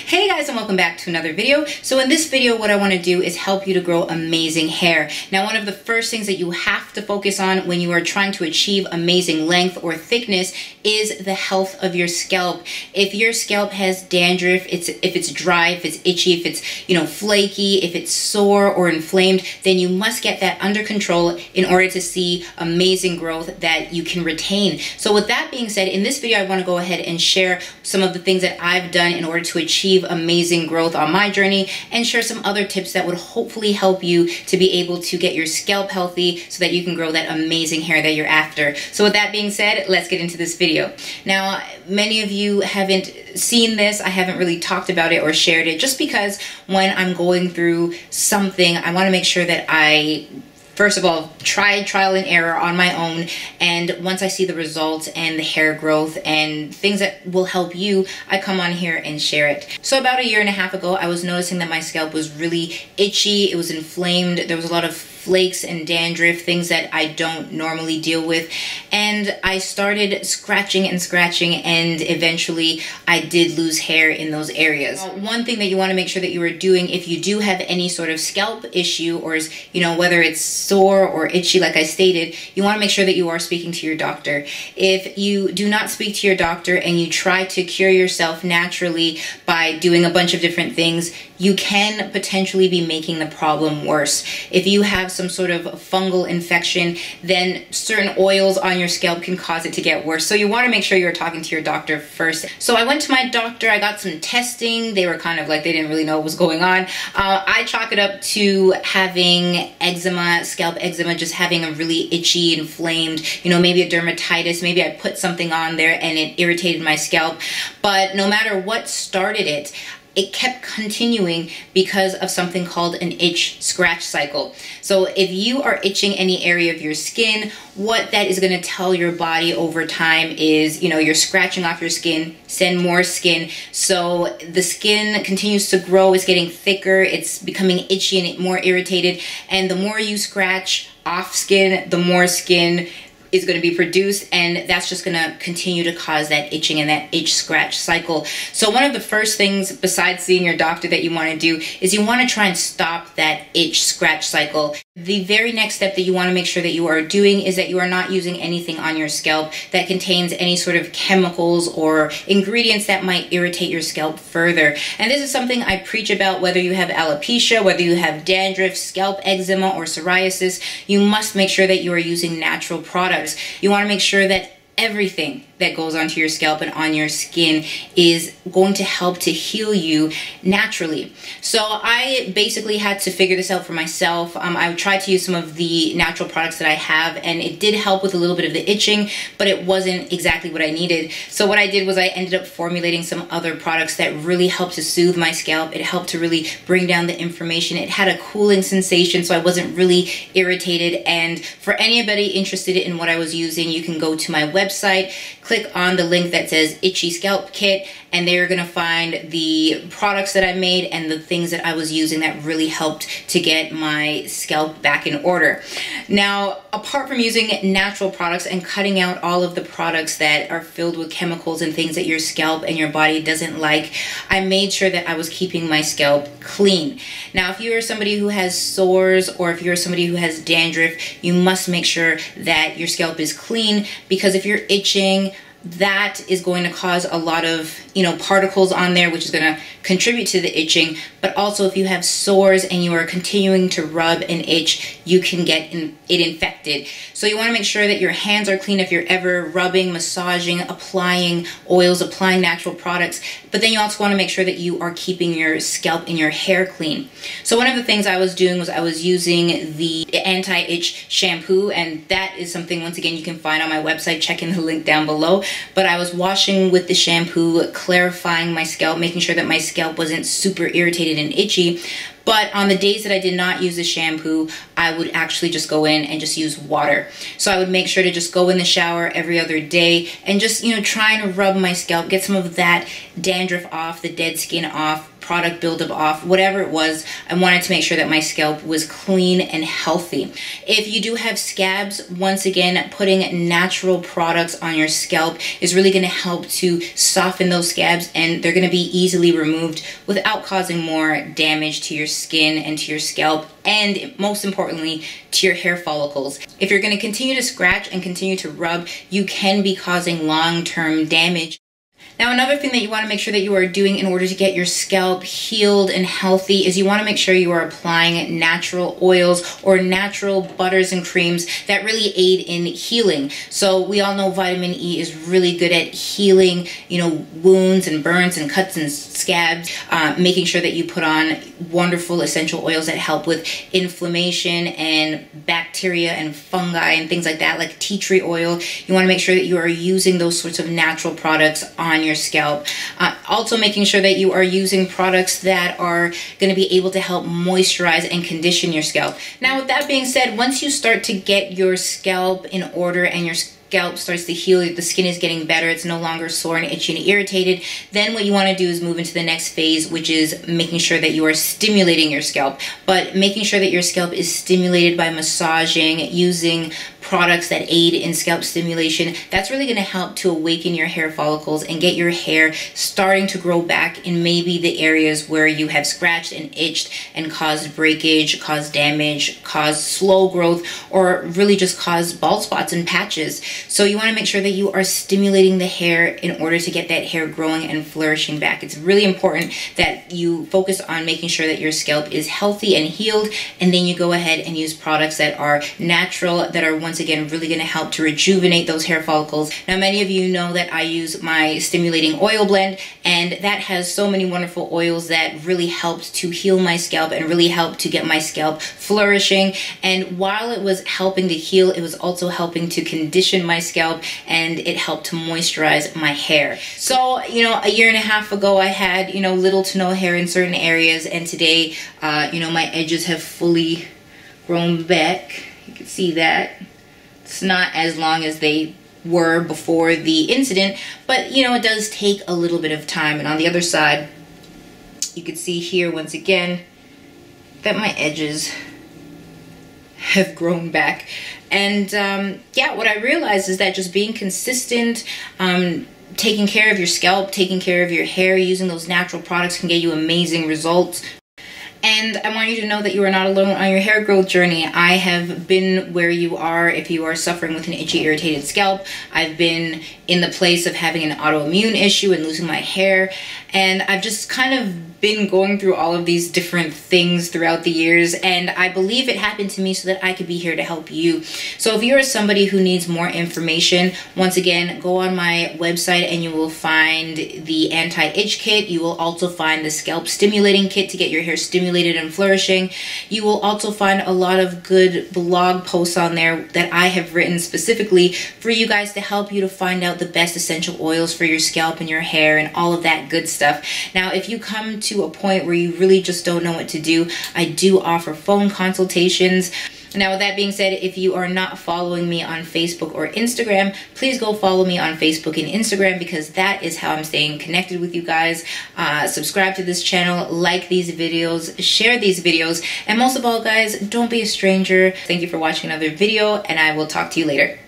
Hey guys, and welcome back to another video. So in this video, what I want to do is help you to grow amazing hair. Now, one of the first things that you have to focus on when you are trying to achieve amazing length or thickness is the health of your scalp. If your scalp has dandruff, if it's dry, if it's itchy, if it's flaky, if it's sore or inflamed, then you must get that under control in order to see amazing growth that you can retain. So with that being said, in this video, I want to go ahead and share some of the things that I've done in order to achieve amazing growth on my journey, and share some other tips that would hopefully help you to be able to get your scalp healthy so that you can grow that amazing hair that you're after. So with that being said, let's get into this video. Now, many of you haven't seen this. I haven't really talked about it or shared it just because when I'm going through something, I want to make sure that I first of all, trial and error on my own, and once I see the results and the hair growth and things that will help you, I come on here and share it. So about 1.5 years ago, I was noticing that my scalp was really itchy, it was inflamed, there was a lot of flakes and dandruff, things that I don't normally deal with, and I started scratching and eventually I did lose hair in those areas. One thing that you want to make sure that you are doing if you do have any sort of scalp issue, or whether it's sore or itchy like I stated, you want to make sure that you are speaking to your doctor. If you do not speak to your doctor and you try to cure yourself naturally by doing a bunch of different things, you can potentially be making the problem worse. If you have some sort of fungal infection, then certain oils on your scalp can cause it to get worse. So you want to make sure you're talking to your doctor first. So I went to my doctor, I got some testing. They were kind of like, they didn't really know what was going on. I chalk it up to having eczema, scalp eczema, just having a really itchy, inflamed, maybe a dermatitis. Maybe I put something on there and it irritated my scalp. But no matter what started it, it kept continuing because of something called an itch scratch cycle. So if you are itching any area of your skin, what that is going to tell your body over time is, you're scratching off your skin, send more skin. So the skin continues to grow, it's getting thicker, it's becoming itchy and more irritated. And the more you scratch off skin, the more skin is going to be produced, and that's just going to continue to cause that itching and that itch scratch cycle. So one of the first things besides seeing your doctor that you want to do is you want to try and stop that itch scratch cycle. The very next step that you want to make sure that you are doing is that you are not using anything on your scalp that contains any sort of chemicals or ingredients that might irritate your scalp further. And this is something I preach about whether you have alopecia, whether you have dandruff, scalp eczema, or psoriasis. You must make sure that you are using natural products. You want to make sure that everything that goes onto your scalp and on your skin is going to help to heal you naturally. So I basically had to figure this out for myself. I tried to use some of the natural products that I have, and it did help with a little bit of the itching, but it wasn't exactly what I needed. So what I did was I ended up formulating some other products that really helped to soothe my scalp. It helped to really bring down the inflammation. It had a cooling sensation, so I wasn't really irritated. And for anybody interested in what I was using, you can go to my website, click on the link that says Itchy Scalp Kit, and they're gonna find the products that I made and the things that I was using that really helped to get my scalp back in order. Now, apart from using natural products and cutting out all of the products that are filled with chemicals and things that your scalp and your body doesn't like, I made sure that I was keeping my scalp clean. Now, if you're somebody who has sores or if you're somebody who has dandruff, you must make sure that your scalp is clean, because if you're itching, that is going to cause a lot of particles on there, which is going to contribute to the itching. But also, if you have sores and you are continuing to rub and itch, you can get it infected. So you want to make sure that your hands are clean if you're ever rubbing, massaging, applying oils, applying natural products. But then you also want to make sure that you are keeping your scalp and your hair clean. So one of the things I was doing was I was using the anti-itch shampoo, and that is something, once again, you can find on my website. Check in the link down below. But I was washing with the shampoo, clarifying my scalp, making sure that my scalp wasn't super irritated and itchy. But on the days that I did not use the shampoo, I would actually just go in and just use water. So I would make sure to just go in the shower every other day and just, try and rub my scalp, get some of that dandruff off, the dead skin off, product buildup off, whatever it was. I wanted to make sure that my scalp was clean and healthy. If you do have scabs, once again, putting natural products on your scalp is really going to help to soften those scabs, and they're going to be easily removed without causing more damage to your skin and to your scalp, and most importantly, to your hair follicles. If you're going to continue to scratch and continue to rub, you can be causing long-term damage. Now, another thing that you want to make sure that you are doing in order to get your scalp healed and healthy is you want to make sure you are applying natural oils or natural butters and creams that really aid in healing. So we all know vitamin E is really good at healing, wounds and burns and cuts and scabs, making sure that you put on wonderful essential oils that help with inflammation and bacteria and fungi and things like that, like tea tree oil. You want to make sure that you are using those sorts of natural products on your scalp. Also making sure that you are using products that are going to be able to help moisturize and condition your scalp. Now, with that being said, once you start to get your scalp in order and your scalp starts to heal, the skin is getting better, it's no longer sore and itchy and irritated, then what you want to do is move into the next phase, which is making sure that you are stimulating your scalp. But making sure that your scalp is stimulated by massaging, using products that aid in scalp stimulation, that's really going to help to awaken your hair follicles and get your hair starting to grow back in maybe the areas where you have scratched and itched and caused breakage, caused damage, caused slow growth, or really just caused bald spots and patches. So you want to make sure that you are stimulating the hair in order to get that hair growing and flourishing back. It's really important that you focus on making sure that your scalp is healthy and healed, and then you go ahead and use products that are natural, that are once again really going to help to rejuvenate those hair follicles. Now, many of you know that I use my stimulating oil blend, and that has so many wonderful oils that really helped to heal my scalp and really helped to get my scalp flourishing. And while it was helping to heal, it was also helping to condition my scalp, and it helped to moisturize my hair. So, a year and a half ago, I had, little to no hair in certain areas, and today, my edges have fully grown back. You can see that. It's not as long as they were before the incident, but it does take a little bit of time. And on the other side, you can see here once again that my edges have grown back. And yeah, what I realized is that just being consistent, taking care of your scalp, taking care of your hair, using those natural products can get you amazing results. And I want you to know that you are not alone on your hair growth journey. I have been where you are if you are suffering with an itchy, irritated scalp. I've been in the place of having an autoimmune issue and losing my hair. And I've just kind of been going through all of these different things throughout the years, and I believe it happened to me so that I could be here to help you. So if you're somebody who needs more information, once again, go on my website and you will find the anti-itch kit. You will also find the scalp stimulating kit to get your hair stimulated and flourishing. You will also find a lot of good blog posts on there that I have written specifically for you guys to help you to find out the best essential oils for your scalp and your hair and all of that good stuff. Now, if you come to a point where you really just don't know what to do, I do offer phone consultations. Now, with that being said, if you are not following me on Facebook or Instagram, please go follow me on Facebook and Instagram, because that is how I'm staying connected with you guys. Subscribe to this channel, like these videos, share these videos, and most of all, guys, don't be a stranger. Thank you for watching another video, and I will talk to you later.